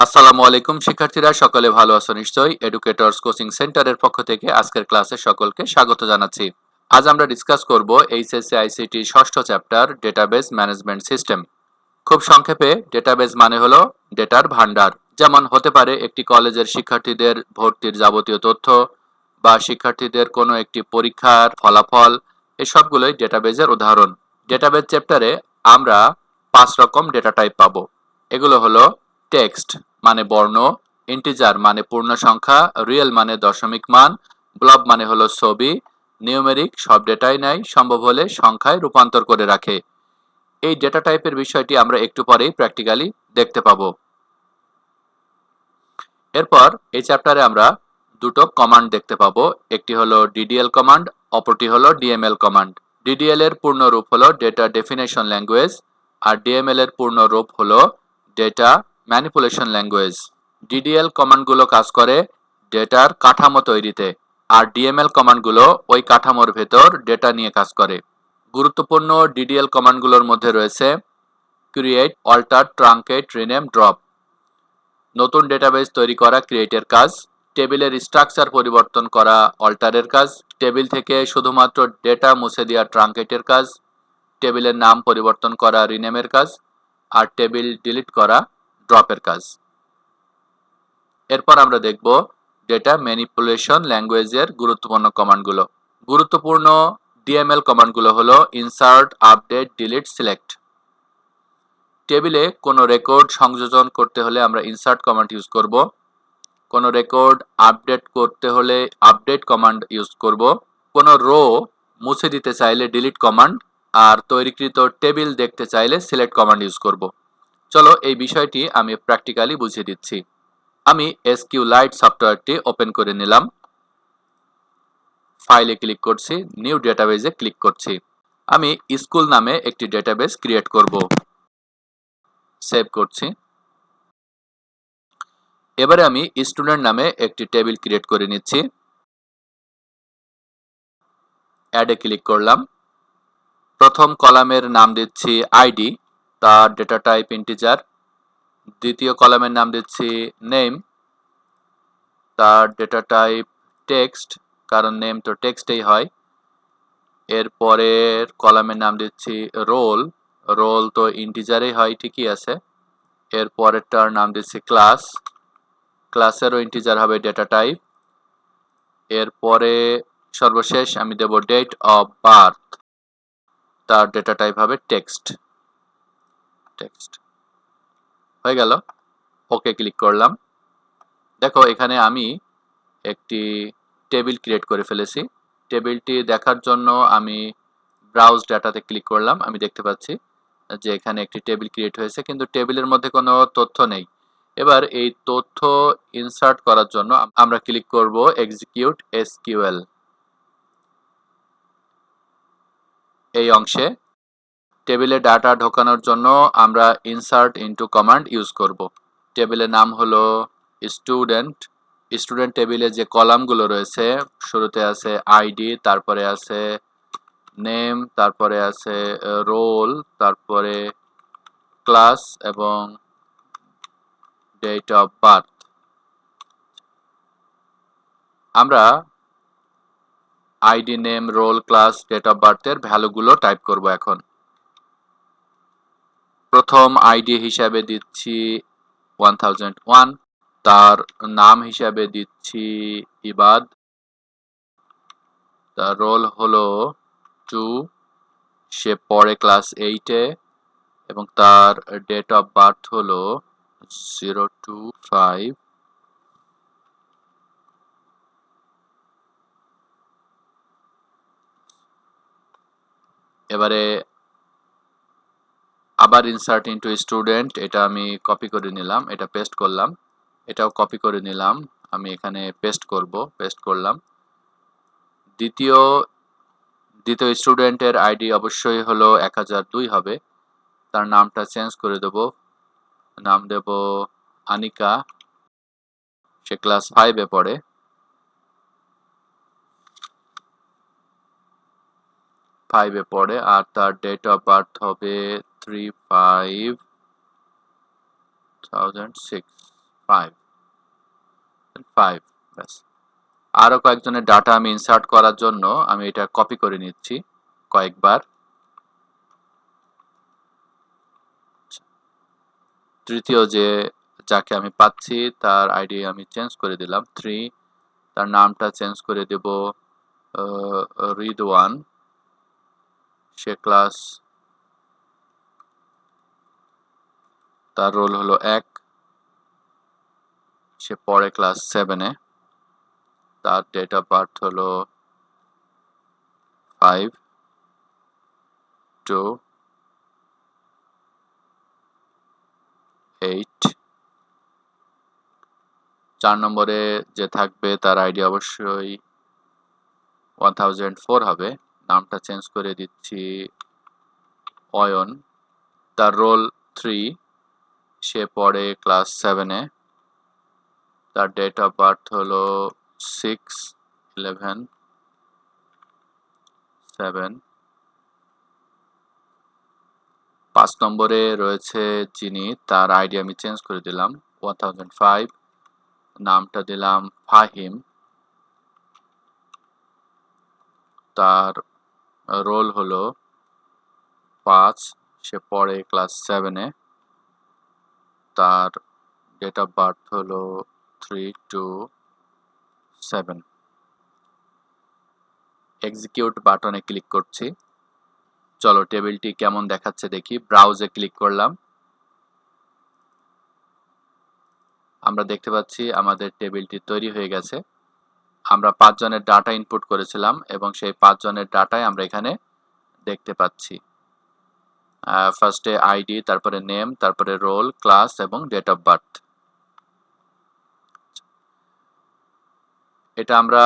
আসসালামু আলাইকুম শিক্ষার্থীরা, সকলে ভালো আছো নিশ্চয়ই। এডুকেটরস কোচিং সেন্টারের পক্ষ থেকে আজকের ক্লাসে সকলকে স্বাগত জানাচ্ছি। আজ আমরা ডিসকাস করব এইচএসসি আইসিটি ষষ্ঠ চ্যাপ্টার ডেটাবেস ম্যানেজমেন্ট সিস্টেম। খুব সংক্ষেপে ডেটাবেস মানে হলো ডেটার ভান্ডার। যেমন হতে পারে একটি কলেজের শিক্ষার্থীদের ভর্তির যাবতীয় তথ্য বা শিক্ষার্থীদের কোনো একটি পরীক্ষার ফলাফল, এসবগুলোই ডেটাবেজের উদাহরণ। ডেটাবেস চ্যাপ্টারে আমরা 5 রকম ডেটা টাইপ পাবো। এগুলো হলো টেক্সট মানে বর্ণ, ইন্টিজার মানে পূর্ণ সংখ্যা, রিয়েল মানে দশমিক মান, ব্লব মানে হলো ছবি, নিউমেরিক সব ডেটাই নেয়, সম্ভব হলে সংখ্যায় রূপান্তর করে রাখে। এই ডেটা টাইপের বিষয়টি আমরা একটু পরেই প্র্যাকটিক্যালি দেখতে পাবো। এরপর এই চ্যাপ্টারে আমরা দুটো কমান্ড দেখতে পাবো। একটি হলো ডিডিএল কমান্ড, অপরটি হলো ডিএমএল কমান্ড। ডিডিএল এর পূর্ণ রূপ হলো ডেটা ডেফিনেশন ল্যাঙ্গুয়েজ, আর ডিএমএল এর পূর্ণ রূপ হলো ডেটা ম্যানিপুলেশন ল্যাঙ্গুয়েজ। ডিডিএল কমান্ডগুলো কাজ করে ডেটার কাঠামো তৈরিতে, আর ডিএমএল কমান্ডগুলো ওই কাঠামোর ভেতর ডেটা নিয়ে কাজ করে। গুরুত্বপূর্ণ ডিডিএল কমান্ডগুলোর মধ্যে রয়েছে create, alter, truncate, rename, drop. নতুন ডেটাবেস তৈরি করা ক্রিয়েটের কাজ, টেবিলের স্ট্রাকচার পরিবর্তন করা অল্টারের কাজ, টেবিল থেকে শুধুমাত্র ডেটা মুছে দেওয়া ট্রাঙ্কেটের কাজ, টেবিলের নাম পরিবর্তন করা রিনেমের কাজ, আর টেবিল ডিলিট করা ড্রপের কাজ। এরপর আমরা দেখব ডেটা ম্যানিপুলেশন ল্যাঙ্গুয়েজের গুরুত্বপূর্ণ কমান্ডগুলো। গুরুত্বপূর্ণ ডিএমএল কমান্ডগুলো হলো ইনসার্ট, আপডেট, ডিলিট, সিলেক্ট। টেবিলে কোনো রেকর্ড সংযোজন করতে হলে আমরা ইনসার্ট কমান্ড ইউজ করব। কোনো রেকর্ড আপডেট করতে হলে আপডেট কমান্ড ইউজ করব। কোনো রো মুছে দিতে চাইলে ডিলিট কমান্ড, আর তৈরিকৃত টেবিল দেখতে চাইলে সিলেক্ট কমান্ড ইউজ করব। চলো এই বিষয়টি আমি প্র্যাকটিক্যালি বুঝিয়ে দিচ্ছি। আমি এসকিউলাইট সফটওয়্যারটি ওপেন করে নিলাম, ফাইলে ক্লিক করছি, নিউ ডেটাবেজে ক্লিক করছি। আমি স্কুল নামে একটি ডেটাবেস ক্রিয়েট করব, সেভ করছি। এবারে আমি স্টুডেন্ট নামে একটি টেবিল ক্রিয়েট করে নিচ্ছি, অ্যাডে ক্লিক করলাম। প্রথম কলামের নাম দিচ্ছি আইডি, তার ডেটা টাইপ ইন্টিজার। দ্বিতীয় কলামের নাম দিচ্ছি নেম, তার ডেটা টাইপ টেক্সট, কারণ নেম তো টেক্সটেই হয়। এরপরের কলামের নাম দিচ্ছি রোল, রোল তো ইন্টিজারেই হয়, ঠিকই আছে। এরপরেরটার নাম দিচ্ছি ক্লাস, ক্লাসেরও ইন্টিজার হবে ডেটা টাইপ। এরপরে সর্বশেষ আমি দেব ডেট অফ বার্থ, তার ডেটা টাইপ হবে টেক্সট। টেক্সট হয়ে গেল, ওকে ক্লিক করলাম। দেখো এখানে আমি একটি টেবিল ক্রিয়েট করে ফেলেছি। টেবিলটি দেখার জন্য আমি ব্রাউজ ডাটাতে ক্লিক করলাম। আমি দেখতে পাচ্ছি যে এখানে একটি টেবিল ক্রিয়েট হয়েছে, কিন্তু টেবিলের মধ্যে কোনো তথ্য নেই। এবার এই তথ্য ইনসার্ট করার জন্য আমরা ক্লিক করব এক্সিকিউট এসকিউএল এই অংশে। টেবিলে ডাটা ঢোকানোর জন্য আমরা ইনসার্ট ইনটু কমান্ড ইউজ করব। টেবিলের নাম হলো স্টুডেন্ট। স্টুডেন্ট টেবিলে যে কলামগুলো রয়েছে, শুরুতে আছে আইডি, তারপরে আছে নেম, তারপরে আছে রোল, তারপরে ক্লাস এবং ডেট অফ বার্থ। আমরা ID, name, roll, class, date of বার্থের ভ্যালুগুলো টাইপ করব এখন। প্রথম আইডি হিসাবে দিচ্ছি 1001, তার নাম হিসাবে দিচ্ছি ইবাদ, তার রোল হলো 2, সে পড়ে ক্লাস 8-এ, এবং তার ডেট অফ বার্থ হলো 025। এবারে আবার ইনসার্ট ইনটু স্টুডেন্ট, এটা আমি কপি করে নিলাম, এটা পেস্ট করলাম। এটাও কপি করে নিলাম, আমি এখানে পেস্ট করব, পেস্ট করলাম। দ্বিতীয় স্টুডেন্টের আইডি অবশ্যই হলো 1002 হবে, তার নামটা চেঞ্জ করে দেব, নাম দেব আনিকা, সে ক্লাস 5-এ পড়ে। আর তার ডেট অফ বার্থ হবে 35,006। 5 5 ব্যাস। আরো কয়েকজনের ডাটা আমি ইনসার্ট করার জন্য আমি এটা কপি করে নিচ্ছি কয়েকবার। তৃতীয় যাকে আমি পাচ্ছি তার আইডি আমি চেঞ্জ করে দিলাম 3, তার নামটা চেঞ্জ করে দেব রিদওয়ান, সে ক্লাস, তার রোল হলো 1, সে পড়ে ক্লাস 7-এ, তার ডেট অফ বার্থ হলো 5 2 8। 4 নম্বরে যে থাকবে তার আইডি অবশ্যই 1004 হবে, নামটা চেঞ্জ করে দিচ্ছি অয়ন, তার রোল 3, সে পড়ে ক্লাস 7-এ, তার ডেট অফ বার্থ হলো 6/11/7। 5 নম্বরে রয়েছে যিনি, তার আইডি আমি চেঞ্জ করে দিলাম 1005, নামটা দিলাম ফাহিম, তার রোল হলো 5, সে পড়ে ক্লাস 7-এ, তার ডেট অফ বার্থ হলো 3/2/7। এক্সিকিউট বাটনে ক্লিক করছি। চলো টেবিলটি কেমন দেখাচ্ছে দেখি। ব্রাউজে ক্লিক করলাম, আমরা দেখতে পাচ্ছি আমাদের টেবিলটি তৈরি হয়ে গেছে। আমরা 5 জনের ডাটা ইনপুট করেছিলাম এবং সেই 5 জনের ডাটাই আমরা এখানে দেখতে পাচ্ছি। ফার্স্টে আইডি, তারপরে নেম, তারপরে রোল, ক্লাস এবং ডেট অফ বার্থ। এটা আমরা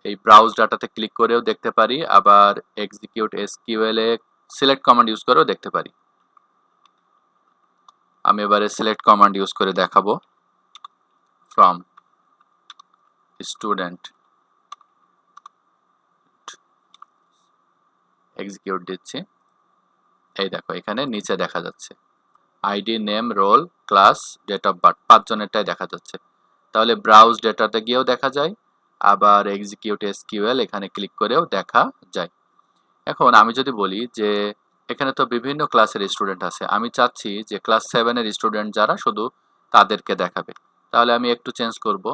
এই ব্রাউজ ডাটাতে ক্লিক করেও দেখতে পারি, আবার execute SQL A select command use করেও দেখতে পারি। আমি এবারে সিলেক্ট কমান্ড ইউজ করে দেখাবো। ফ্রম স্টুডেন্ট, এক্সিকিউট দিচ্ছি। এই দেখো এখানে নিচে দেখা যাচ্ছে ID, name, roll, class, date of birth, 5 জনেরটাই দেখা যাচ্ছে। তাহলে ব্রাউজ ডেটাতে গিয়েও দেখা যায়, আবার এক্সিকিউট এসকিউএল এখানে ক্লিক করেও দেখা যায়। এখন আমি যদি বলি যে এখানে তো বিভিন্ন ক্লাসের স্টুডেন্ট আছে, আমি চাচ্ছি যে ক্লাস 7-এর স্টুডেন্ট যারা শুধু তাদেরকে দেখাবে, তাহলে আমি একটু চেঞ্জ করব।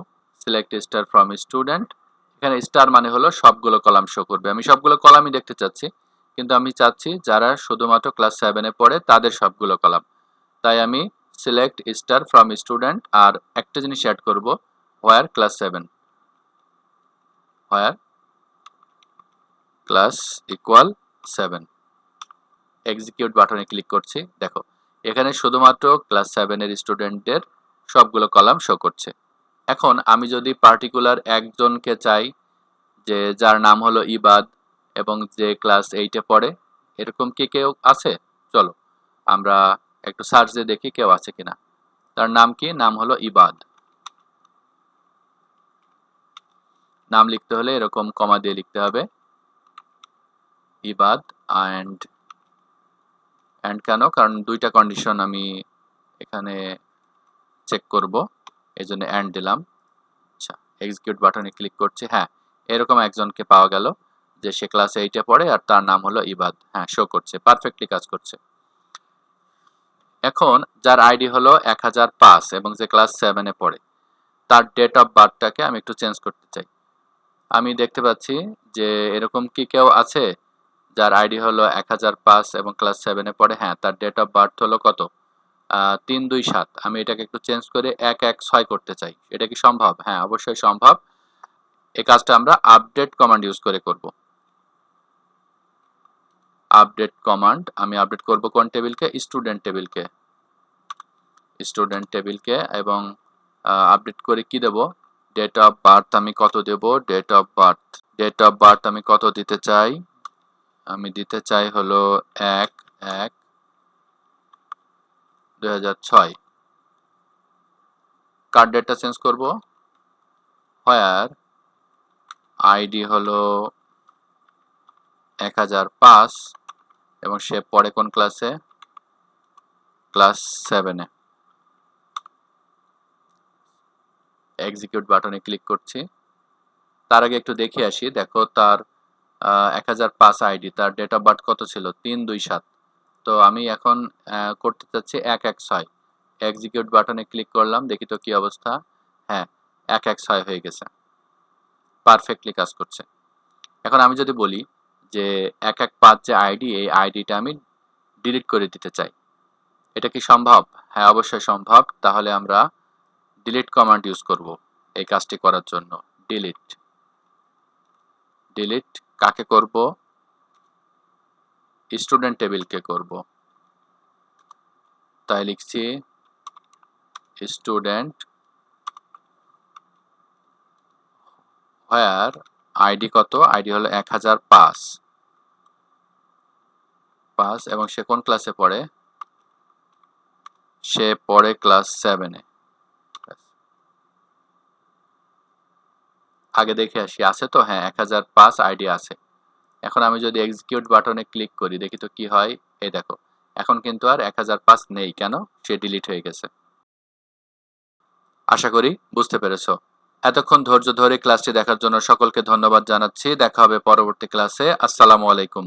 সিলেক্ট স্টার ফ্রম স্টুডেন্ট, এখানে স্টার মানে হলো সবগুলো কলাম শো করবে। আমি সবগুলো কলামই দেখতে চাচ্ছি, কিন্তু আমি চাচ্ছি যারা শুধুমাত্র ক্লাস 7-এ পড়ে তাদের সবগুলো কলাম। তাই আমি সিলেক্ট স্টার ফ্রম স্টুডেন্ট, আর একটা জিনিস অ্যাড করব, হোয়ার ক্লাস 7, হোয়ার ক্লাস ইকুয়াল 7। এক্সিকিউট বাটনে ক্লিক করছি। দেখো এখানে শুধুমাত্র ক্লাস 7-এর স্টুডেন্টদের সবগুলো কলাম শো করছে। এখন আমি যদি পার্টিকুলার একজনকে চাই, যে যার নাম হলো ইবাদ এবং যে ক্লাস 8-এ পড়ে, এরকম কি কেউ আছে? চলো আমরা একটু সার্চ দিয়ে দেখি কেউ আছে কিনা। তার নাম কি? নাম হলো ইবাদ। নাম লিখতে হলে এরকম কমা দিয়ে লিখতে হবে, ইবাদ অ্যান্ড কেন? কারণ দুইটা কন্ডিশন আমি এখানে চেক করব, এই জন্য অ্যান্ড দিলাম। আচ্ছা, এক্সিকিউট বাটনে ক্লিক করছি। হ্যাঁ, এরকম একজনকে পাওয়া গেল যে সে ক্লাস 8-এ পড়ে আর তার নাম হলো ইবাদ। হ্যাঁ, শো করছে, পারফেক্টলি কাজ করছে। এখন যার আইডি হলো 1005 এবং যে ক্লাস 7-এ পড়ে, তার ডেট অফ বার্থটাকে আমি একটু চেঞ্জ করতে চাই। আমি দেখতে পাচ্ছি যে এরকম কি কেউ আছে যার আইডি হলো 1005 এবং ক্লাস 7-এ পড়ে? হ্যাঁ, তার ডেট অফ বার্থ হলো কত? 327। আমি এটাকে একটু চেঞ্জ করে 116 করতে চাই। এটা কি সম্ভব? হ্যাঁ, অবশ্যই সম্ভব। এই কাজটা আমরা আপডেট কমান্ড ইউজ করে করব। আপডেট কমান্ড, আমি আপডেট করব কোন টেবিলকে? স্টুডেন্ট টেবিলকে। স্টুডেন্ট টেবিলকে এবং আপডেট করে কি দেব? ডেট অফ বার্থ আমি কত দেব? ডেট অফ বার্থ আমি কত দিতে চাই? আমি দিতে চাই হলো 1/1/2006। কার ডেটটা চেঞ্জ করব, হোয়ার আইডি হলো 1005 এবং সে পড়ে কোন ক্লাসে? ক্লাস 7-এ। এক্সিকিউট বাটনে ক্লিক করছি। তার আগে একটু দেখে আসি। দেখো তার 1005 আইডি, তার ডেট অফ বার্থ কত ছিল? 327। তো আমি এখন করতে চাচ্ছি 116। এক্সিকিউট বাটনে ক্লিক করলাম, দেখি তো কি অবস্থা। হ্যাঁ, 116 হয়ে গেছে, পারফেক্টলি কাজ করছে। এখন আমি যদি বলি যে 115 যে আইডি, এই আইডিটা আমি ডিলিট করে দিতে চাই, এটা কি সম্ভব? হ্যাঁ, অবশ্যই সম্ভব। তাহলে আমরা ডিলিট কমান্ড ইউজ করব এই কাজটি করার জন্য। ডিলিট, ডিলিট কাকে করব? স্টুডেন্ট টেবিলকে করব। তাই লিখছি স্টুডেন্ট হোয়ার আইডি কত? আইডি হলো 1005 এবং সে কোন ক্লাসে পড়ে? সে পড়ে ক্লাস 7-এ। আগে দেখে আসি আছে তো। হ্যাঁ, 1005 আইডি আছে। এখন আমি যদি এক্সিকিউট বাটনে ক্লিক করি, দেখি তো কি হয়। এই দেখো, এখন কিন্তু আর 1005 নেই। কেন? সে ডিলিট হয়ে গেছে। আশা করি বুঝতে পেরেছো। এতক্ষণ ধৈর্য ধরে ক্লাসটি দেখার জন্য সকলকে ধন্যবাদ জানাচ্ছি। দেখা হবে পরবর্তী ক্লাসে। আসসালামু আলাইকুম।